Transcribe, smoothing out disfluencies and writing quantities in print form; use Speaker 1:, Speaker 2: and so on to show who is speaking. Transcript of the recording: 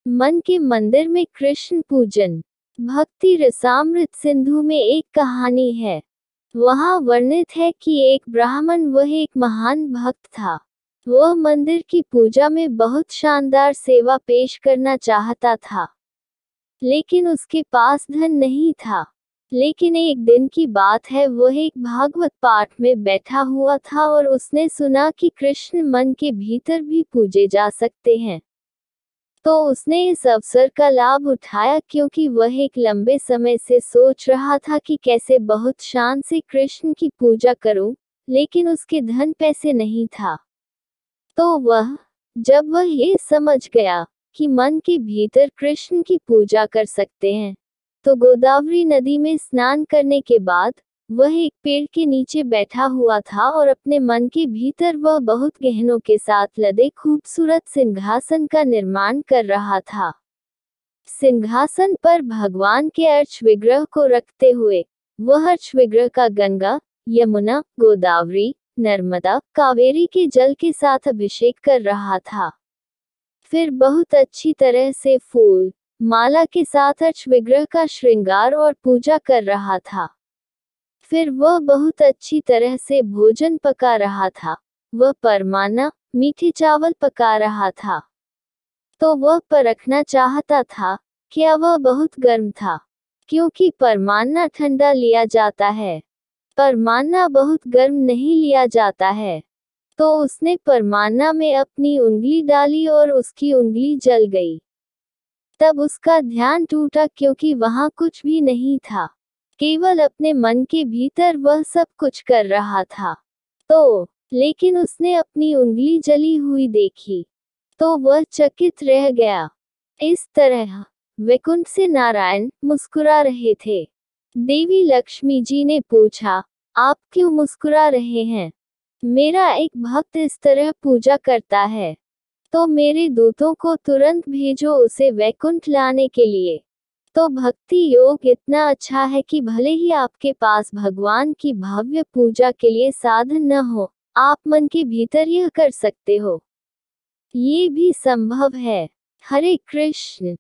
Speaker 1: मन के मंदिर में कृष्ण पूजन। भक्ति रसामृत सिंधु में एक कहानी है। वहाँ वर्णित है कि एक ब्राह्मण, वह एक महान भक्त था। वह मंदिर की पूजा में बहुत शानदार सेवा पेश करना चाहता था, लेकिन उसके पास धन नहीं था। लेकिन एक दिन की बात है, वह एक भागवत पाठ में बैठा हुआ था और उसने सुना कि कृष्ण मन के भीतर भी पूजे जा सकते हैं। तो उसने इस अवसर का लाभ उठाया, क्योंकि वह एक लंबे समय से सोच रहा था कि कैसे बहुत शान से कृष्ण की पूजा करूं, लेकिन उसके धन पैसे नहीं था। तो जब वह ये समझ गया कि मन के भीतर कृष्ण की पूजा कर सकते हैं, तो गोदावरी नदी में स्नान करने के बाद वह एक पेड़ के नीचे बैठा हुआ था और अपने मन के भीतर वह बहुत गहनों के साथ लदे खूबसूरत सिंहासन का निर्माण कर रहा था। सिंहासन पर भगवान के अर्च विग्रह को रखते हुए वह अर्च विग्रह का गंगा, यमुना, गोदावरी, नर्मदा, कावेरी के जल के साथ अभिषेक कर रहा था। फिर बहुत अच्छी तरह से फूल माला के साथ अर्च विग्रह का श्रृंगार और पूजा कर रहा था। फिर वह बहुत अच्छी तरह से भोजन पका रहा था। वह परमान्ना, मीठे चावल पका रहा था। तो वह परखना चाहता था, क्या वह बहुत गर्म था, क्योंकि परमान्ना ठंडा लिया जाता है, परमान्ना बहुत गर्म नहीं लिया जाता है। तो उसने परमान्ना में अपनी उंगली डाली और उसकी उंगली जल गई। तब उसका ध्यान टूटा, क्योंकि वहां कुछ भी नहीं था, केवल अपने मन के भीतर वह सब कुछ कर रहा था। लेकिन उसने अपनी उंगली जली हुई देखी, तो वह चकित रह गया। इस तरह वैकुंठ से नारायण मुस्कुरा रहे थे। देवी लक्ष्मी जी ने पूछा, आप क्यों मुस्कुरा रहे हैं? मेरा एक भक्त इस तरह पूजा करता है, तो मेरे दूतों को तुरंत भेजो उसे वैकुंठ लाने के लिए। तो भक्ति योग इतना अच्छा है कि भले ही आपके पास भगवान की भव्य पूजा के लिए साधन न हो, आप मन के भीतर यह कर सकते हो। ये भी संभव है। हरे कृष्ण।